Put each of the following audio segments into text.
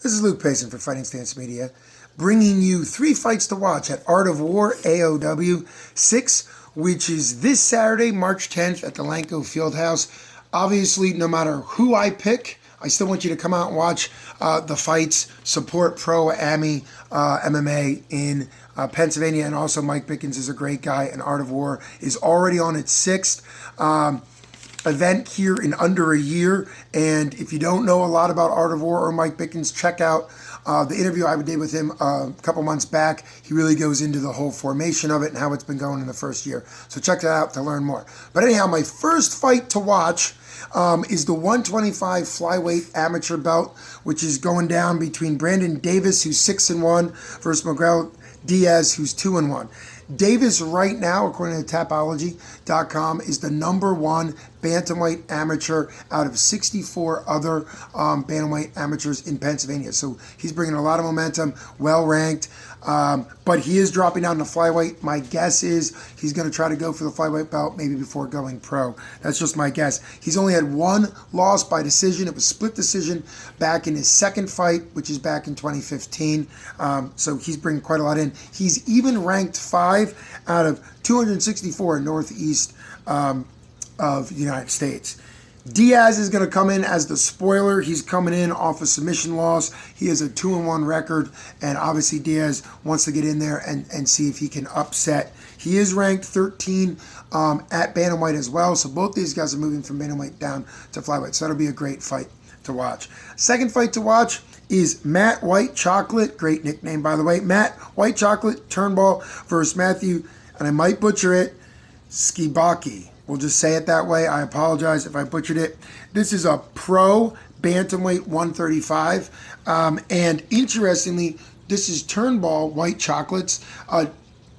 This is Luke Payson for Fighting Stance Media, bringing you 3 fights to watch at Art of War AOW 6, which is this Saturday, March 10th at the Lanco fieldhouse. Obviously, no matter who I pick, I still want you to come out and watch the fights, support Pro-Ami MMA in Pennsylvania, and also Mike Bickens is a great guy, and Art of War is already on its 6th event here in under a year. And if you don't know a lot about Art of War or Mike Bickens, check out the interview I did with him a couple months back. He really goes into the whole formation of it and how it's been going in the first year. So check that out to learn more. But anyhow, my first fight to watch is the 125 flyweight amateur belt, which is going down between Brandon Davis, who's 6-1, versus Miguel Diaz, who's 2-1. Davis right now, according to Tapology.com, is the #1 bantamweight amateur out of 64 other bantamweight amateurs in Pennsylvania. So he's bringing a lot of momentum, well ranked, but he is dropping down to flyweight. My guess is he's going to try to go for the flyweight belt maybe before going pro. That's just my guess. He's only had 1 loss by decision. It was split decision back in his second fight, which is back in 2015. So he's bringing quite a lot in. He's even ranked 5 out of 264 northeast of the United States. Diaz is going to come in as the spoiler. He's coming in off a submission loss. He has a 2-1 record, and obviously Diaz wants to get in there and see if he can upset. He is ranked 13 at bantamweight as well, so both these guys are moving from bantamweight down to flyweight, so that'll be a great fight to watch. Second fight to watch is Matt White Chocolate, great nickname by the way, Matt White Chocolate Turnbull versus Matthew, and I might butcher it, Skibaki. We'll just say it that way. I apologize if I butchered it. This is a pro bantamweight 135. And interestingly, this is Turnbull White Chocolate's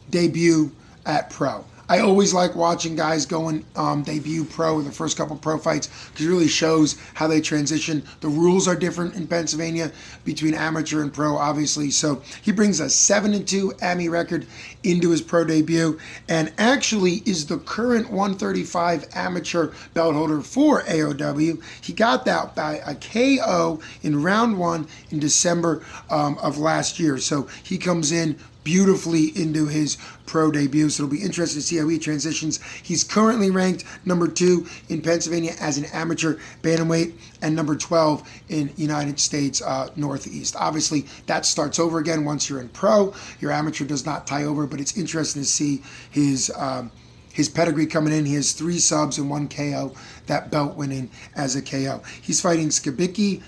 debut at pro. I always like watching guys going debut pro in the first couple pro fights because it really shows how they transition. The rules are different in Pennsylvania between amateur and pro, obviously. So he brings a 7-2 AMI record into his pro debut and actually is the current 135 amateur belt holder for AOW. He got that by a KO in round 1 in December of last year. So he comes in beautifully into his pro debut, so it'll be interesting to see how he transitions. He's currently ranked #2 in Pennsylvania as an amateur bantamweight and #12 in United States Northeast. Obviously, that starts over again once you're in pro. Your amateur does not tie over, but it's interesting to see his pedigree coming in. He has 3 subs and 1 KO, that belt winning as a KO. He's fighting Skibicki,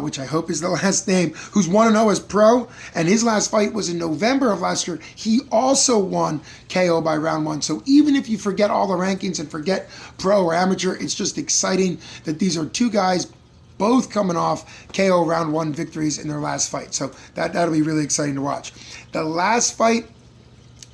which I hope is the last name, who's 1-0 as pro, and his last fight was in November of last year. He also won KO by round 1. So even if you forget all the rankings and forget pro or amateur, it's just exciting that these are 2 guys both coming off KO round 1 victories in their last fight. So that'll be really exciting to watch. The last fight,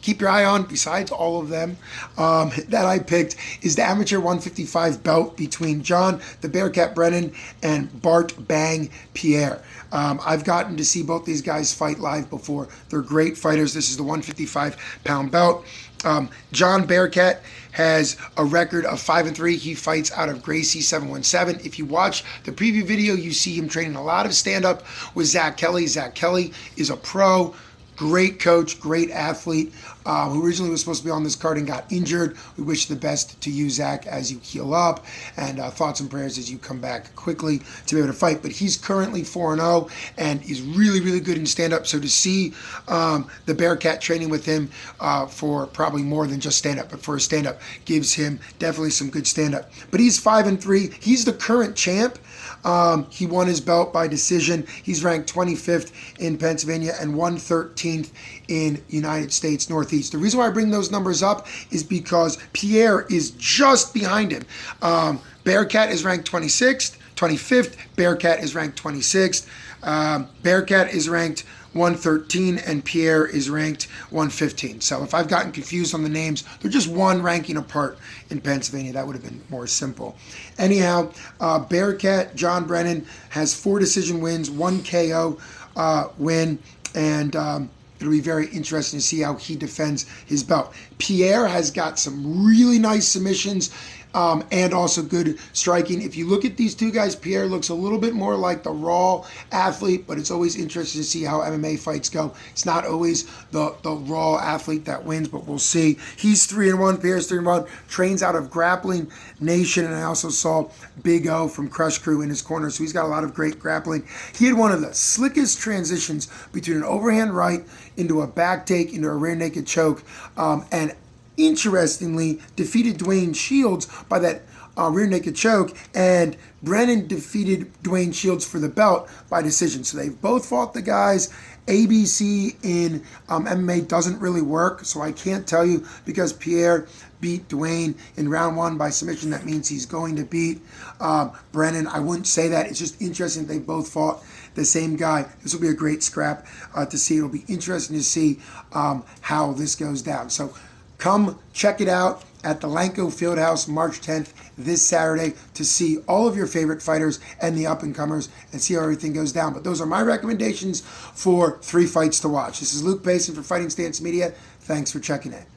keep your eye on, besides all of them that I picked, is the amateur 155 belt between John the Bearcat Brennan and Bart Bang Pierre. I've gotten to see both these guys fight live before. They're great fighters. This is the 155-pound belt. John Bearcat has a record of 5-3. He fights out of Gracie 717. If you watch the preview video, you see him training a lot of stand-up with Zach Kelly. Zach Kelly is a pro, great coach, great athlete, who originally was supposed to be on this card and got injured. We wish the best to you, Zach, as you heal up, and thoughts and prayers as you come back quickly to be able to fight. But he's currently 4-0 and is really, really good in stand-up. So to see the Bearcat training with him for probably more than just stand-up, but for a stand-up, gives him definitely some good stand-up. But he's 5-3. He's the current champ. He won his belt by decision. He's ranked 25th in Pennsylvania and 113th in United States Northeast. The reason why I bring those numbers up is because Pierre is just behind him. Bearcat is ranked 25th. Bearcat is ranked 26th. Bearcat is ranked 113 and Pierre is ranked 115. So if I've gotten confused on the names, they're just 1 ranking apart in Pennsylvania. That would have been more simple. Anyhow, Bearcat John Brennan has 4 decision wins, 1 KO win, and it'll be very interesting to see how he defends his belt. Pierre has got some really nice submissions. and also good striking. If you look at these two guys, Pierre looks a little bit more like the raw athlete, but it's always interesting to see how MMA fights go. It's not always the raw athlete that wins, but we'll see. He's 3-1, Pierre's 3-1, trains out of Grappling Nation, and I also saw Big O from Crush Crew in his corner, so he's got a lot of great grappling. He had one of the slickest transitions between an overhand right into a back take into a rear naked choke, and interestingly defeated Dwayne Shields by that rear naked choke, and Brennan defeated Dwayne Shields for the belt by decision. So they've both fought the guys. ABC in MMA doesn't really work, so I can't tell you because Pierre beat Dwayne in round 1 by submission. That means he's going to beat Brennan. I wouldn't say that. It's just interesting they both fought the same guy. This will be a great scrap to see. It'll be interesting to see how this goes down. So come check it out at the Lanco Fieldhouse March 10th this Saturday to see all of your favorite fighters and the up-and-comers and see how everything goes down. But those are my recommendations for 3 fights to watch. This is Luke Payson for Fighting Stance Media. Thanks for checking in.